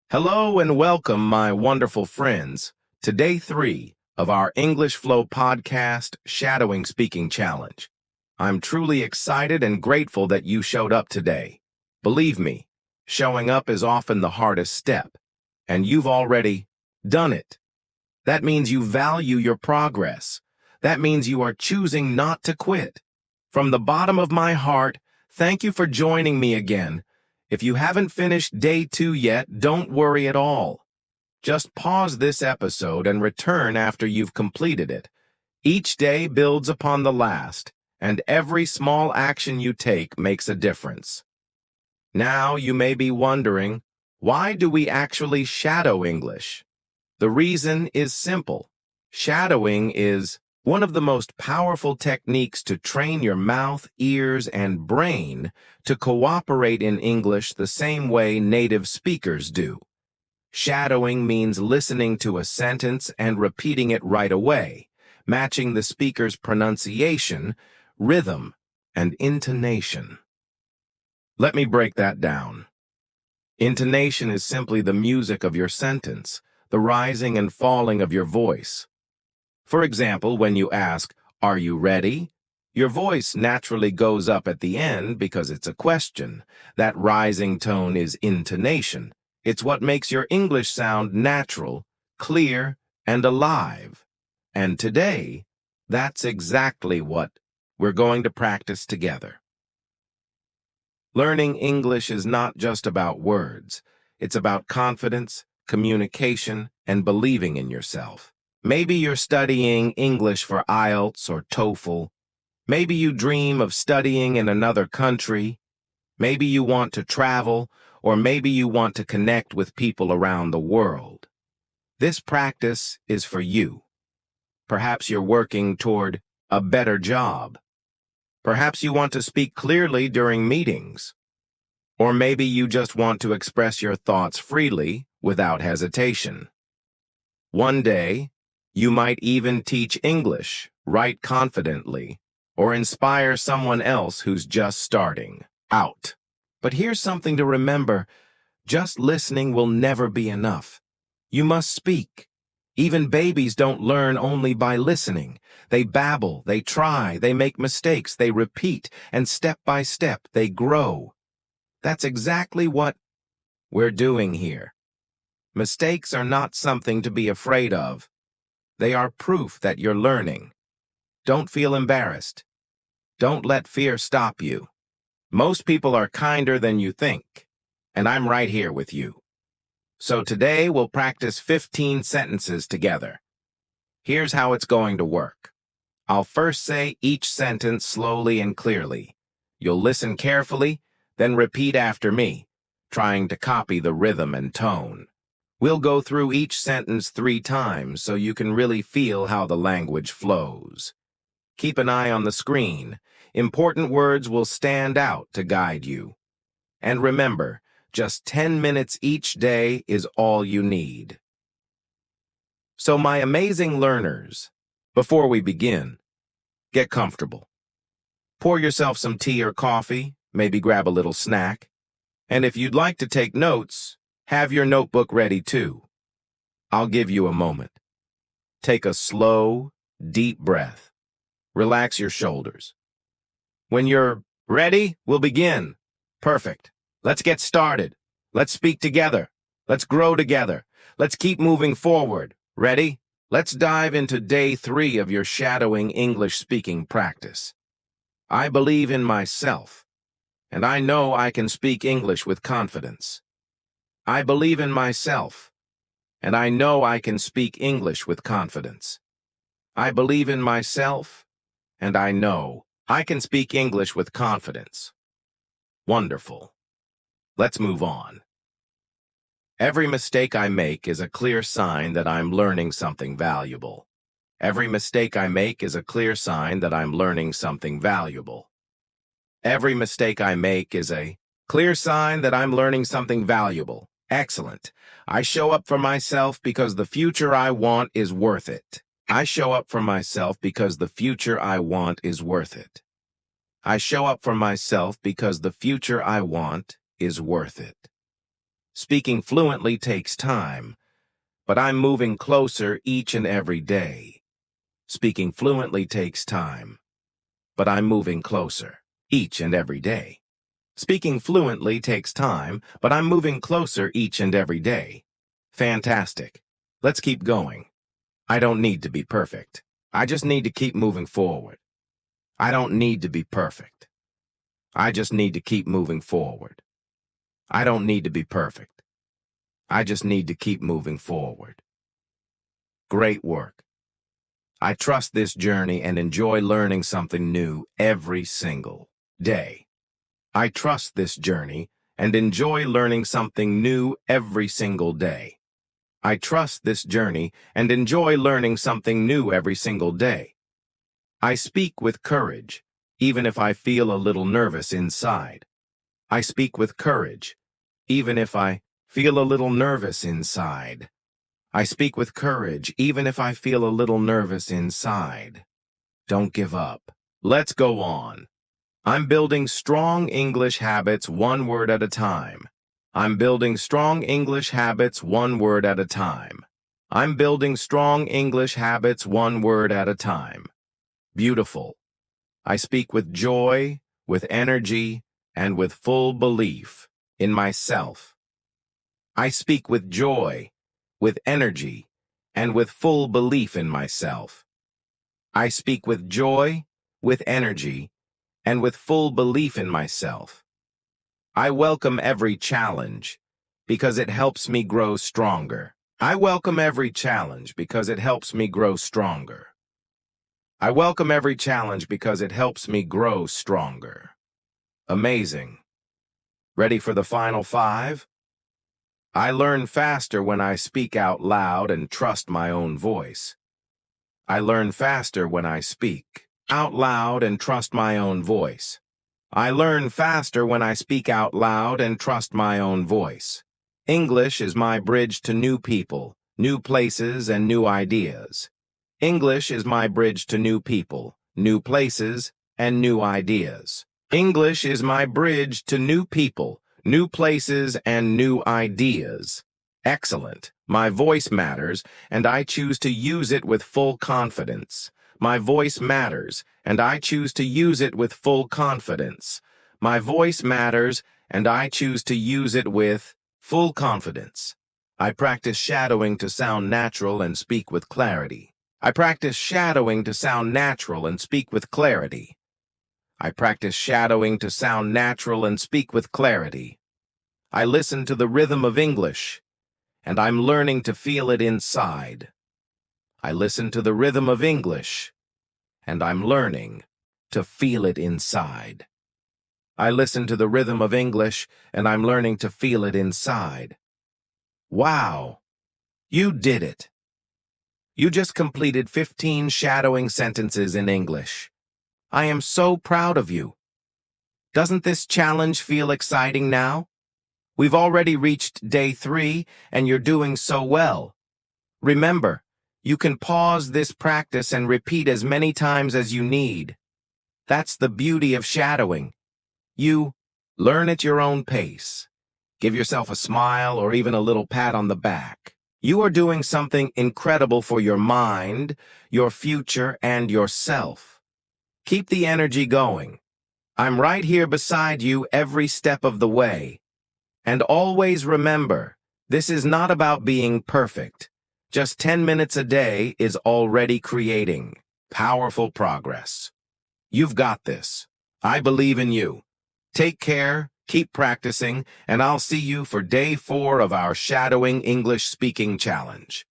Hello and welcome, my wonderful friends, to day 3 of our English Flow podcast Shadowing Speaking Challenge. I'm truly excited and grateful that you showed up today. Believe me, showing up is often the hardest step, and you've already done it. That means you value your progress. That means you are choosing not to quit. From the bottom of my heart, thank you for joining me again. If you haven't finished day 2 yet, don't worry at all. Just pause this episode and return after you've completed it. Each day builds upon the last, and every small action you take makes a difference. Now you may be wondering, why do we actually shadow English? The reason is simple. Shadowing is one of the most powerful techniques to train your mouth, ears, and brain to cooperate in English the same way native speakers do. Shadowing means listening to a sentence and repeating it right away, matching the speaker's pronunciation, rhythm, and intonation. Let me break that down. Intonation is simply the music of your sentence, the rising and falling of your voice. For example, when you ask, "Are you ready?" your voice naturally goes up at the end because it's a question. That rising tone is intonation. It's what makes your English sound natural, clear, and alive. And today, that's exactly what we're going to practice together. Learning English is not just about words. It's about confidence, communication, and believing in yourself. Maybe you're studying English for IELTS or TOEFL. Maybe you dream of studying in another country. Maybe you want to travel, or maybe you want to connect with people around the world. This practice is for you. Perhaps you're working toward a better job. Perhaps you want to speak clearly during meetings. Or maybe you just want to express your thoughts freely without hesitation. One day, you might even teach English, write confidently, or inspire someone else who's just starting out. But here's something to remember. Just listening will never be enough. You must speak. Even babies don't learn only by listening. They babble, they try, they make mistakes, they repeat, and step by step, they grow. That's exactly what we're doing here. Mistakes are not something to be afraid of. They are proof that you're learning. Don't feel embarrassed. Don't let fear stop you. Most people are kinder than you think, and I'm right here with you. So today we'll practice 15 sentences together. Here's how it's going to work. I'll first say each sentence slowly and clearly. You'll listen carefully, then repeat after me, trying to copy the rhythm and tone. We'll go through each sentence 3 times so you can really feel how the language flows. Keep an eye on the screen. Important words will stand out to guide you. And remember, just 10 minutes each day is all you need. So my amazing learners, before we begin, get comfortable. Pour yourself some tea or coffee, maybe grab a little snack. And if you'd like to take notes, have your notebook ready too. I'll give you a moment. Take a slow, deep breath. Relax your shoulders. When you're ready, we'll begin. Perfect. Let's get started. Let's speak together. Let's grow together. Let's keep moving forward. Ready? Let's dive into day 3 of your shadowing English speaking practice. I believe in myself, and I know I can speak English with confidence. I believe in myself, and I know I can speak English with confidence. I believe in myself, and I know I can speak English with confidence. Wonderful. Let's move on. Every mistake I make is a clear sign that I'm learning something valuable. Every mistake I make is a clear sign that I'm learning something valuable. Every mistake I make is a clear sign that I'm learning something valuable. Excellent. I show up for myself because the future I want is worth it. I show up for myself because the future I want is worth it. I show up for myself because the future I want is worth it. Speaking fluently takes time, but I'm moving closer each and every day. Speaking fluently takes time, but I'm moving closer each and every day. Speaking fluently takes time, but I'm moving closer each and every day. Fantastic. Let's keep going. I don't need to be perfect. I just need to keep moving forward. I don't need to be perfect. I just need to keep moving forward. I don't need to be perfect. I just need to keep moving forward. Great work. I trust this journey and enjoy learning something new every single day. I trust this journey and enjoy learning something new every single day. I trust this journey and enjoy learning something new every single day. I speak with courage, even if I feel a little nervous inside. I speak with courage, even if I feel a little nervous inside. I speak with courage, even if I feel a little nervous inside. Don't give up. Let's go on. I'm building strong English habits one word at a time. I'm building strong English habits one word at a time. I'm building strong English habits one word at a time. Beautiful. I speak with joy, with energy, and with full belief in myself. I speak with joy, with energy, and with full belief in myself. I speak with joy, with energy, and with full belief in myself. I welcome every challenge because it helps me grow stronger. I welcome every challenge because it helps me grow stronger. I welcome every challenge because it helps me grow stronger. Amazing. Ready for the final 5? I learn faster when I speak out loud and trust my own voice. I learn faster when I speak out loud and trust my own voice. I learn faster when I speak out loud and trust my own voice. English is my bridge to new people, new places, and new ideas. English is my bridge to new people, new places, and new ideas. English is my bridge to new people, new places, and new ideas. Excellent. My voice matters, and I choose to use it with full confidence. My voice matters, and I choose to use it with full confidence. My voice matters, and I choose to use it with full confidence. I practice shadowing to sound natural and speak with clarity. I practice shadowing to sound natural and speak with clarity. I practice shadowing to sound natural and speak with clarity. I listen to the rhythm of English, and I'm learning to feel it inside. I listen to the rhythm of English, and I'm learning to feel it inside. I listen to the rhythm of English, and I'm learning to feel it inside. Wow! You did it! You just completed 15 shadowing sentences in English. I am so proud of you. Doesn't this challenge feel exciting now? We've already reached day 3, and you're doing so well. Remember, you can pause this practice and repeat as many times as you need. That's the beauty of shadowing. You learn at your own pace. Give yourself a smile or even a little pat on the back. You are doing something incredible for your mind, your future, and yourself. Keep the energy going. I'm right here beside you every step of the way. And always remember, this is not about being perfect. Just 10 minutes a day is already creating powerful progress. You've got this. I believe in you. Take care, keep practicing, and I'll see you for day 4 of our Shadowing English Speaking Challenge.